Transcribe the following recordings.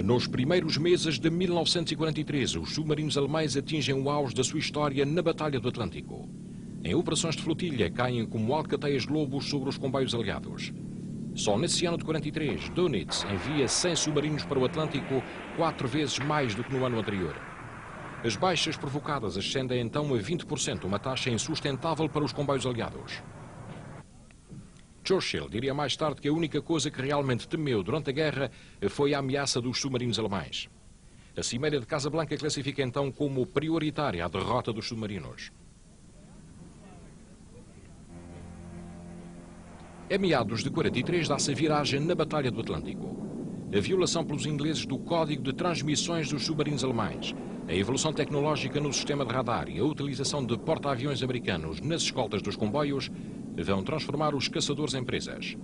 Nos primeiros meses de 1943, os submarinos alemães atingem o auge da sua história na Batalha do Atlântico. Em operações de flotilha, caem como alcateias de lobos sobre os comboios aliados. Só nesse ano de 43, Dönitz envia 100 submarinos para o Atlântico, 4 vezes mais do que no ano anterior. As baixas provocadas ascendem então a 20%, uma taxa insustentável para os comboios aliados. Churchill diria mais tarde que a única coisa que realmente temeu durante a guerra foi a ameaça dos submarinos alemães. A Cimeira de Casablanca classifica então como prioritária a derrota dos submarinos. Em meados de 43 dá-se a viragem na Batalha do Atlântico. A violação pelos ingleses do código de transmissões dos submarinos alemães, a evolução tecnológica no sistema de radar e a utilização de porta-aviões americanos nas escoltas dos comboios vão transformar os caçadores em presas.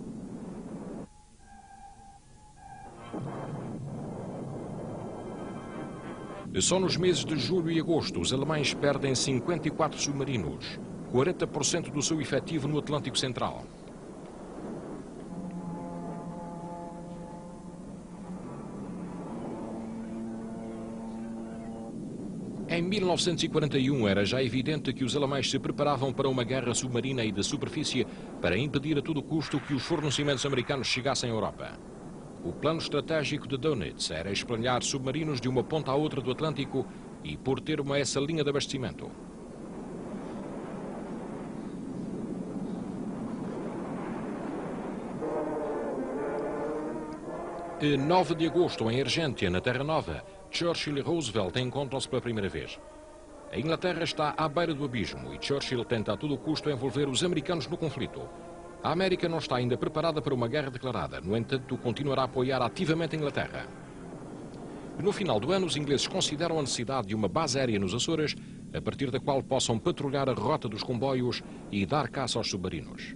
Só nos meses de julho e agosto, os alemães perdem 54 submarinos, 40% do seu efetivo no Atlântico Central. Em 1941 era já evidente que os alemães se preparavam para uma guerra submarina e de superfície para impedir a todo custo que os fornecimentos americanos chegassem à Europa. O plano estratégico de Dönitz era espalhar submarinos de uma ponta à outra do Atlântico e pôr termo a essa linha de abastecimento. E 9 de agosto, em Argéntia, na Terra Nova, Churchill e Roosevelt encontram-se pela primeira vez. A Inglaterra está à beira do abismo e Churchill tenta a todo custo envolver os americanos no conflito. A América não está ainda preparada para uma guerra declarada, no entanto, continuará a apoiar ativamente a Inglaterra. No final do ano, os ingleses consideram a necessidade de uma base aérea nos Açores, a partir da qual possam patrulhar a rota dos comboios e dar caça aos submarinos.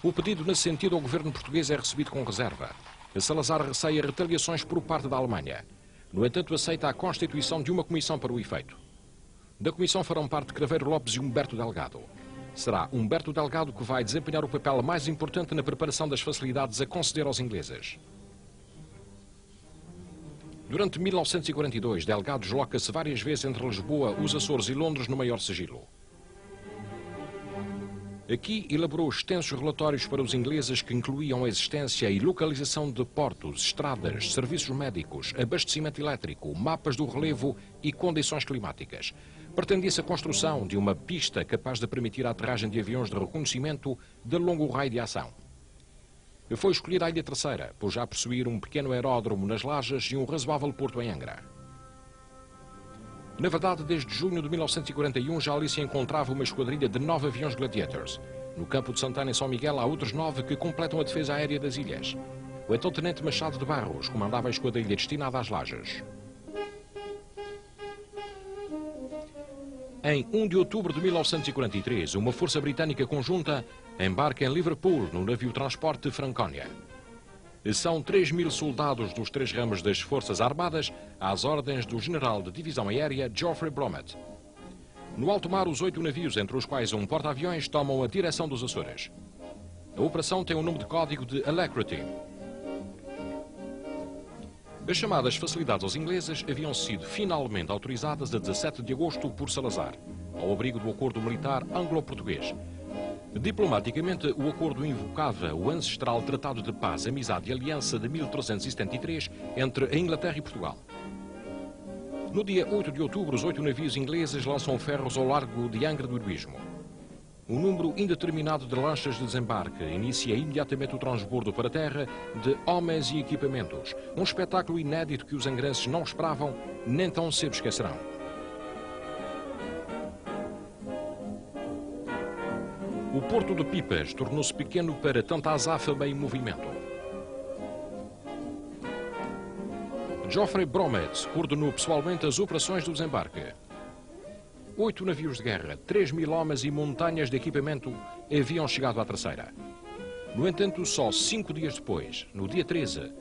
O pedido nesse sentido ao governo português é recebido com reserva. Salazar receia retaliações por parte da Alemanha. No entanto, aceita a constituição de uma comissão para o efeito. Da comissão farão parte Craveiro Lopes e Humberto Delgado. Será Humberto Delgado que vai desempenhar o papel mais importante na preparação das facilidades a conceder aos ingleses. Durante 1942, Delgado desloca-se várias vezes entre Lisboa, os Açores e Londres no maior sigilo. Aqui elaborou extensos relatórios para os ingleses que incluíam a existência e localização de portos, estradas, serviços médicos, abastecimento elétrico, mapas do relevo e condições climáticas. Pretendia-se a construção de uma pista capaz de permitir a aterragem de aviões de reconhecimento de longo raio de ação. Foi escolhida a Ilha Terceira, por já possuir um pequeno aeródromo nas Lajes e um razoável porto em Angra. Na verdade, desde junho de 1941 já ali se encontrava uma esquadrilha de 9 aviões Gladiators. No campo de Santana, em São Miguel, há outros 9 que completam a defesa aérea das ilhas. O então tenente Machado de Barros comandava a esquadrilha destinada às Lajes. Em 1 de outubro de 1943, uma força britânica conjunta embarca em Liverpool no navio transporte Franconia. São 3.000 soldados dos 3 ramos das Forças Armadas às ordens do general de divisão aérea Geoffrey Bromet. No alto mar, os 8 navios, entre os quais um porta-aviões, tomam a direção dos Açores. A operação tem o nome de código de Alacrity. As chamadas facilidades aos ingleses haviam sido finalmente autorizadas a 17 de agosto por Salazar, ao abrigo do acordo militar anglo-português. Diplomaticamente, o acordo invocava o ancestral Tratado de Paz, Amizade e Aliança de 1373 entre a Inglaterra e Portugal. No dia 8 de outubro, os 8 navios ingleses lançam ferros ao largo de Angra do Heroísmo. Um número indeterminado de lanchas de desembarque inicia imediatamente o transbordo para a terra de homens e equipamentos, um espetáculo inédito que os angrenses não esperavam, nem tão cedo esquecerão. O porto de Pipas tornou-se pequeno para tanta azáfama em movimento. Geoffrey Bromet coordenou pessoalmente as operações do desembarque. 8 navios de guerra, 3.000 homens e montanhas de equipamento haviam chegado à Terceira. No entanto, só 5 dias depois, no dia 13,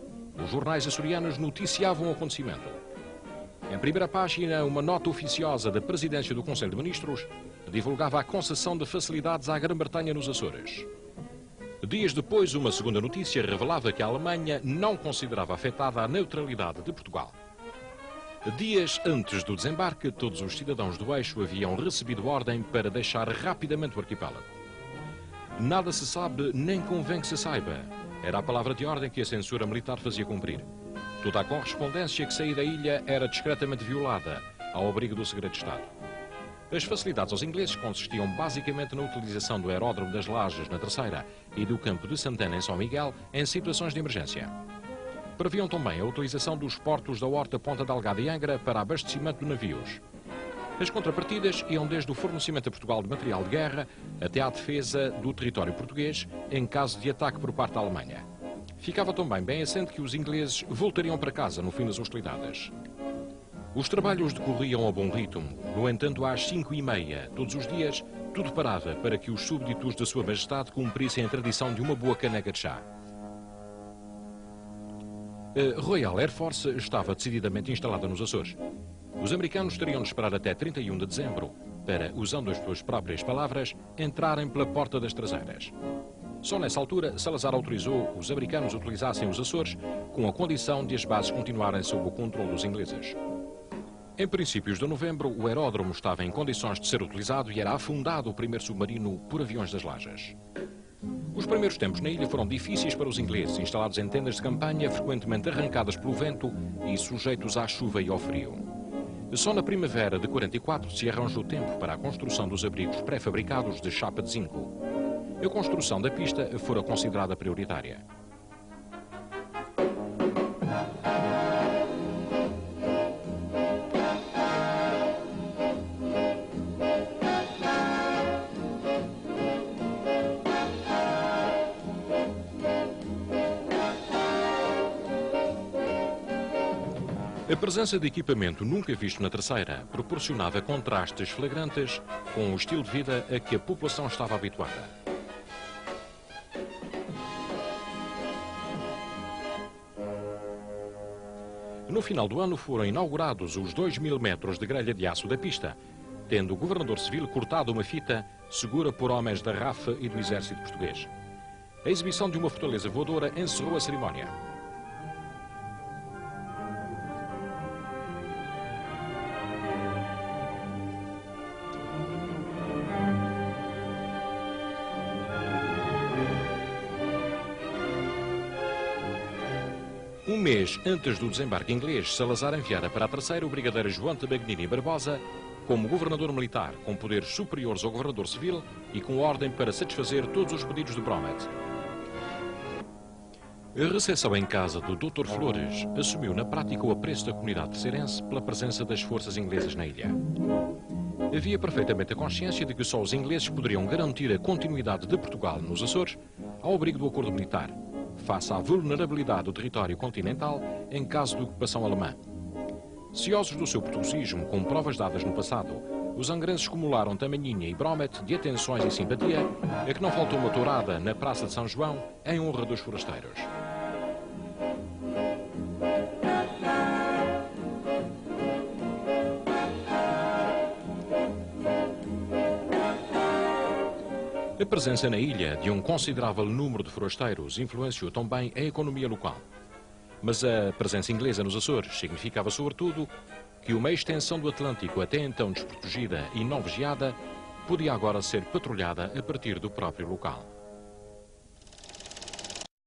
os jornais açorianos noticiavam o acontecimento. Em primeira página, uma nota oficiosa da Presidência do Conselho de Ministros divulgava a concessão de facilidades à Grã-Bretanha nos Açores. Dias depois, uma segunda notícia revelava que a Alemanha não considerava afetada a neutralidade de Portugal. Dias antes do desembarque, todos os cidadãos do eixo haviam recebido ordem para deixar rapidamente o arquipélago. Nada se sabe, nem convém que se saiba. Era a palavra de ordem que a censura militar fazia cumprir. Toda a correspondência que saía da ilha era discretamente violada, ao abrigo do segredo de Estado. As facilidades aos ingleses consistiam basicamente na utilização do aeródromo das Lajes, na Terceira, e do campo de Santana, em São Miguel, em situações de emergência. Previam também a utilização dos portos da Horta, Ponta Delgada e Angra para abastecimento de navios. As contrapartidas iam desde o fornecimento a Portugal de material de guerra até à defesa do território português em caso de ataque por parte da Alemanha. Ficava também bem assente que os ingleses voltariam para casa no fim das hostilidades. Os trabalhos decorriam a bom ritmo. No entanto, às 5h30, todos os dias, tudo parava para que os súbditos da Sua Majestade cumprissem a tradição de uma boa caneca de chá. A Royal Air Force estava decididamente instalada nos Açores. Os americanos teriam de esperar até 31 de dezembro para, usando as suas próprias palavras, entrarem pela porta das traseiras. Só nessa altura, Salazar autorizou os americanos utilizassem os Açores com a condição de as bases continuarem sob o controle dos ingleses. Em princípios de novembro, o aeródromo estava em condições de ser utilizado e era afundado o primeiro submarino por aviões das Lajes. Os primeiros tempos na ilha foram difíceis para os ingleses, instalados em tendas de campanha, frequentemente arrancadas pelo vento e sujeitos à chuva e ao frio. Só na primavera de 44 se arranjou tempo para a construção dos abrigos pré-fabricados de chapa de zinco. A construção da pista fora considerada prioritária. A presença de equipamento nunca visto na Terceira proporcionava contrastes flagrantes com o estilo de vida a que a população estava habituada. No final do ano foram inaugurados os 2.000 metros de grelha de aço da pista, tendo o governador civil cortado uma fita segura por homens da RAF e do Exército Português. A exibição de uma fortaleza voadora encerrou a cerimónia. Um mês antes do desembarque inglês, Salazar enviara para a Terceira o brigadeiro João de Bagnini Barbosa como governador militar, com poderes superiores ao governador civil e com ordem para satisfazer todos os pedidos de Bromet. A recepção em casa do Dr. Flores assumiu na prática o apreço da comunidade terceirense pela presença das forças inglesas na ilha. Havia perfeitamente a consciência de que só os ingleses poderiam garantir a continuidade de Portugal nos Açores ao abrigo do acordo militar, face à vulnerabilidade do território continental em caso de ocupação alemã. Ciosos do seu portuguesismo, com provas dadas no passado, os angrenses acumularam tamanhinha e Bromet de atenções e simpatia, a que não faltou uma tourada na Praça de São João em honra dos forasteiros. A presença na ilha de um considerável número de forasteiros influenciou também a economia local. Mas a presença inglesa nos Açores significava, sobretudo, que uma extensão do Atlântico até então desprotegida e não vigiada podia agora ser patrulhada a partir do próprio local.